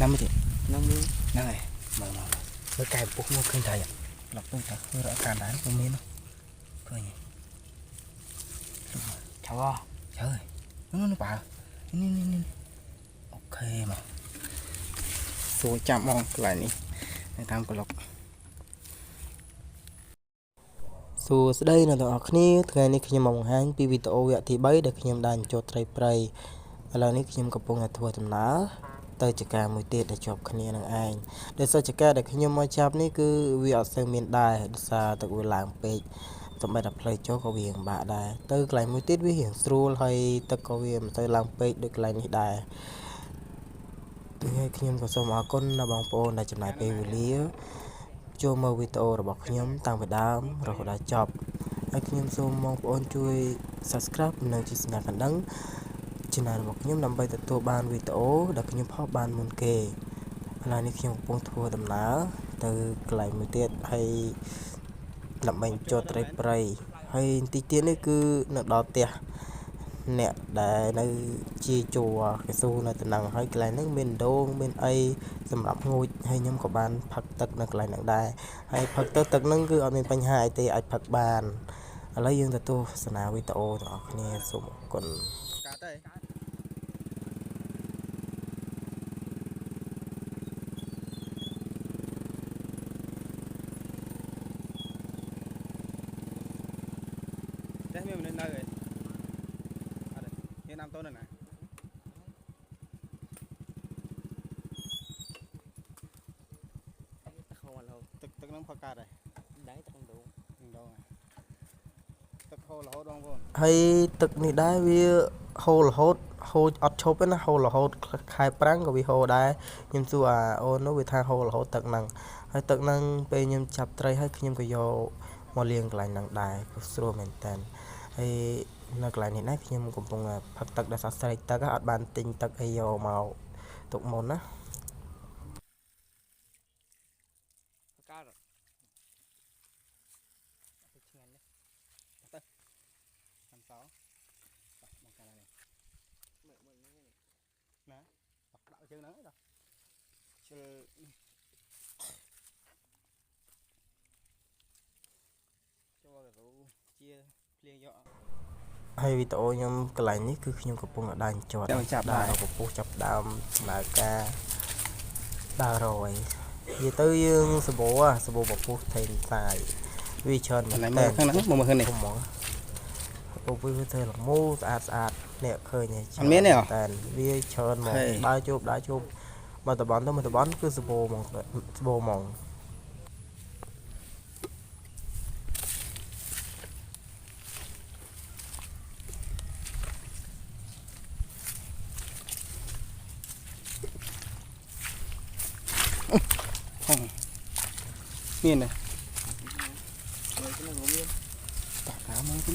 năm mươi năm mươi này mà với cái bút mua khơi thầy lọc tôi ta hơi rõ càn đá không miên đâu khơi nhỉ cháu trời nó bảoนี่โอเคmà số chạm mong lại ní đểทำกระลอกសួស្តីអ្នកទាំងអស់គ្នាថ្ងៃនេះខ្ញុំមកបង្ហាញពីវីដេអូវគ្គទី3ដែលខ្ញុំបានចូលត្រីព្រៃឥឡូវនេះខ្ញុំកំពុងតែធ្វើដំណើរទៅចកាមួយទៀតដែលជាប់គ្នានឹងឯងដោយសារចកាដែលខ្ញុំមកចាប់នេះគឺវាអត់សូវមានដែរដោយសារទឹកវាឡើងពេកសម្រាប់តែផ្លូវចូលក៏វាពិបាកដែរទៅកន្លែងមួយទៀតវារៀងស្រួលហើយទឹកក៏វាមិនទៅឡើងពេកដូចកន្លែងនេះដែរហើយខ្ញុំក៏សូមអរគុណដល់បងប្អូនដែលចំណាយពេលវេលាចូលមើលវីដេអូរបស់ខ្ញុំតាំងពីដើមរហូតដល់ចប់ហើយខ្ញុំសូមបងប្អូនជួយ Subscribe និងជួយសញ្ញាកណ្ដឹង Channel របស់ខ្ញុំដើម្បីទទួលបានវីដេអូដែលខ្ញុំផុសបានមុនគេឥឡូវនេះខ្ញុំកំពុងធ្វើដំណើរទៅកន្លែងមួយទៀតហើយដើម្បីចូលត្រីព្រៃហើយទីទៀតនេះគឺនៅដល់ផ្ទះអ្នកដែលនៅជាជួរកស៊ូនៅតំណឹងហើយកន្លែងហ្នឹងមានដូងមានអីសម្រាប់ងូតហើយខ្ញុំក៏បានផឹកទឹកនៅកន្លែងហ្នឹងដែរហើយផឹកទឹកហ្នឹងគឺអត់មានបញ្ហាអីទេអាចផឹកបានឥឡូវយើងទៅទស្សនាវីដេអូទាំងអស់គ្នាសូមអរគុណកាត់ទេតែមានមនុស្សនៅឯnăm tối này nèទឹកនឹងផកកាត់ហើយដែរទឹកនឹងដងទឹកហូររហូតបងប្អូនហើយទឹកនេះដែរវាហូររហូតហូរអត់ឈប់ទេណាហូររហូតខែប្រាំងក៏វាហូរដែរខ្ញុំសួរអូននោះវាថាហូររហូតទឹកហ្នឹងហើយទឹកហ្នឹងពេលខ្ញុំចាប់ត្រីហើយខ្ញុំក៏យកមកលាងកន្លែងហ្នឹងដែរព្រោះស្រួលមែនតើហើយនៅកន្លែងនេះណាខ្ញុំកំពុងផឹកទឹកដោយសារស្រេកទឹកអត់បានទិញទឹកអីយកមកទុកមុនណាកាលឆ្ងាញ់នេះទៅតាមសោមកកាលនេះមើលនេះណាដាក់ជើងហ្នឹងដល់ជើចូលទៅជាភ្លៀងយកហើយវីដេអូខ្ញុំកន្លែងនេះគឺខ្ញុំកំពុងដាច់ជាប់ចាប់ដើរពពុះចាប់ដើមដំណើរការដើររយនិយាយទៅយើងសបោពពុះថេនសាយវាច្រើនមែនតើខាងហ្នឹងមកមើលឃើញនេះពពុះវាធ្វើល្មូស្អាតនេះឃើញហើយអត់មានទេតែវាច្រើនមកដើរជួបមកតបន់ទៅមកតបន់គឺសបោហ្មងមានទេមើលទៅមានតាកាមើលទៅ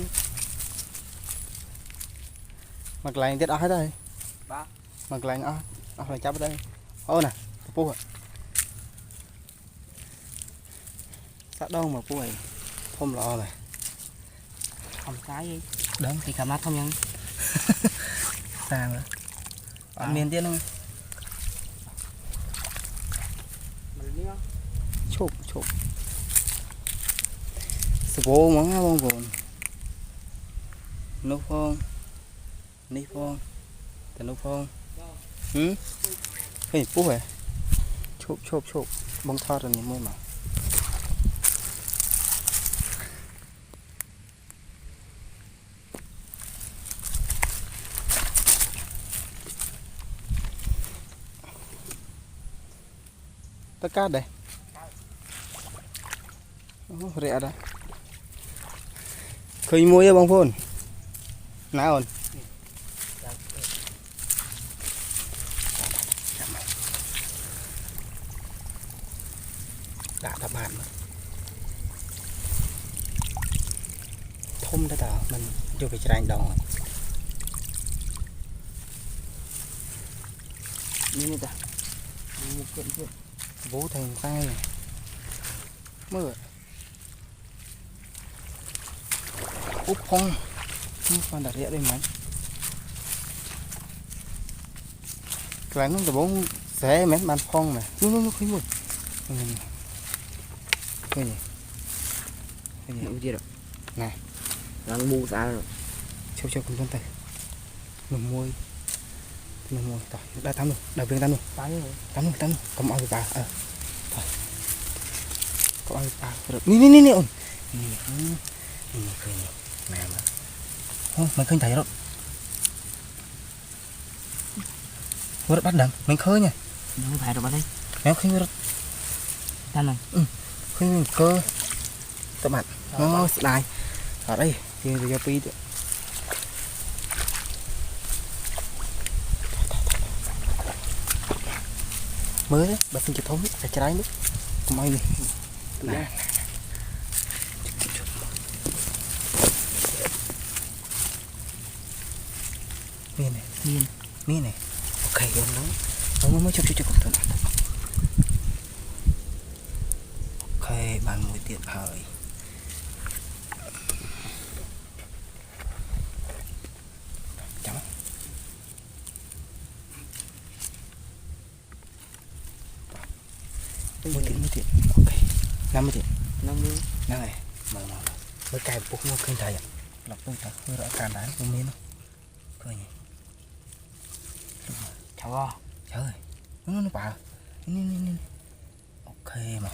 មកកន្លែងទៀតអស់ហើយទៅបាទមកកន្លែងអស់ហើយចាប់ទៅអូណាពពុះសាក់ដងមកពុះឯងធំល្អមែនធំចាយឯងដឹងពីកាមាត់ធំយ៉ាងសាងអត់មានទៀតហ្នឹងឈប់សបោហ្មងណាបងប្អូននោះផងនេះផងតែនោះផងឃើញពុះហ៎ឈប់បងថតទៅនេះមួយមកតើកាត់ដែរអូរែកដែរឃើញមួយទេបងប្អូនណាអូនដាក់បានធំទៅតើมันយកទៅច្រាញ់ដងនេះតាមកគិតវូthành tayមើលឧបផងបានតែរាក់ទេហ្មងកន្លែងនោះដំបង Sẽ mến bàn phong mà. Nó khơi một. Khơi gì? Cái gì rồi? Nè. Đang mua ra rồi. Cho cùng con tay. Nó môi. Rồi, đã tắm luôn. Đã viên tắm luôn. Tắm luôn. Cầm ao bà. Thôi. Có ao bà. Nè ôn. Nè khơi nè. Nè mà. Không, mình khơi thấy rồi. Vừa bắt đằng, mình khơi nha. Nó phải rồi bắt đây. Nếu khơi vừa Tan này. khơi mình cơ. Các bạn, nó đài. Ở đây, thì giờ pi được. Mới đấy, bà xin chụp thống phải trái nước. Không ai đi. Nè. Miên này. Ok, em nó mới chụp thôi. Ok, bạn mùi tiện hơi. Chấm. Mùi tiện. Ok. 50 tiền. 50. Nè này. Mở. Mới cài bốc nó khơi thầy ạ. Lọc tôi ta hơi rõ càn đá không miên đâu. Coi nhỉ. Chào go. Trời ơi. Nó bà. Nè. Ok mà.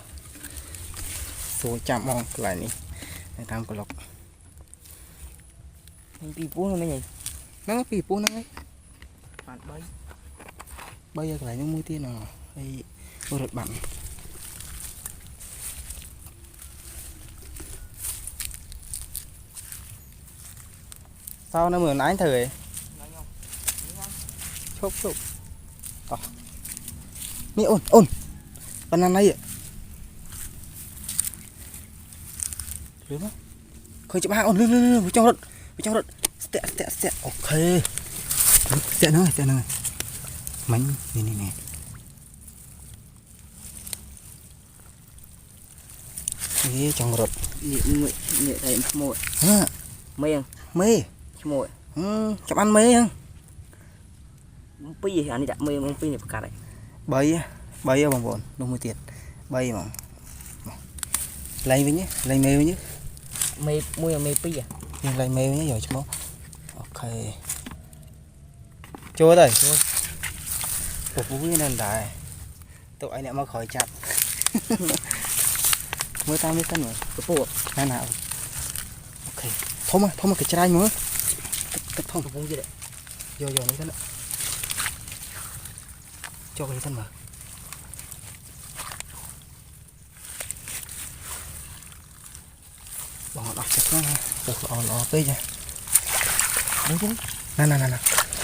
Số chạm mong lại đi. Để tao có lọc. Mình bị bún không mấy nhỉ? Nó bị bún nó ấy. Bạn bay. Bây giờ lại những mũi tiên nào. Đây. Tôi rượt bắn. Sao nó mượn ánh thử ấy? Chốc. Nè ôn. Banana này ạ. Lưới má. Khơi chụp hai ôn lưới vào trong rật. Stẹ. Ok. Stẹ nữa. Mánh nè. Ê trong rật. Nhẹ thầy mồi. Ha. Mê. Mồi. Chậm ăn mê không? Pi gì anh đặt mê mông pi này cả đấy. Bay bằng bồn, đúng một tiền. Bay mà. Lấy với nhé, lấy mê với nhé. Mê mui mê pi à? Nhưng lấy mê với nhé rồi chứ mốt. Ok. Chua rồi. Ủa vui nên đại. Tụi anh lại mà khỏi chặt. Mới tao mới tân rồi. Cái bộ. Nào. Ok. Thôi mà cái chai nữa. Cất thông. Không gì đấy. Vô nó thân ạ. Cho cái thân mà. Bỏ đọc chắc nó. Được ổn tới nha. Đúng chứ. Nè.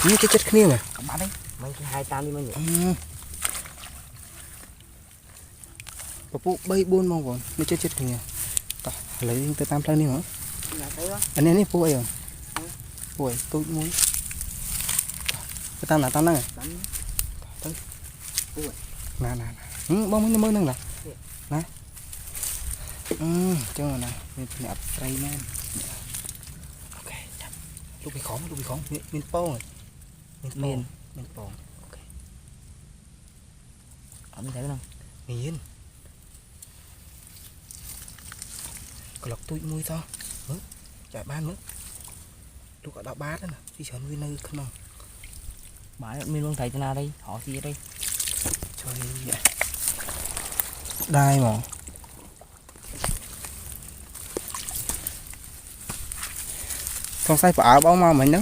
Như cái chất kia mà. Các bạn đấy. Mấy cái 200 đi mấy nhỉ? Bà phụ bay buôn mong vốn. Mới chất kia. Tỏ, lấy tới 8 lần đi hả? Anh em này phụ ấy rồi. Phụ ấy, tôi muốn. Cái tam là tam năng à? Tới. Phụ ấy. Nè. Bông mới nâng nè. Nè. Cho nè. Mình ập cây men. Ok, chậm. Lúc bị khóng. Mình po rồi. Mình po. Ok. Ở bên thấy không? Miên. Có lọc tụi mùi to. Chạy ban nữa. Lúc ở đó bát đó nè. Thì chọn viên nơi không. Bạn mình luôn thấy thế nào đây? Họ gì ở đây? Trời vậy. Đai mà. Con sai phở bóng mà mình đó.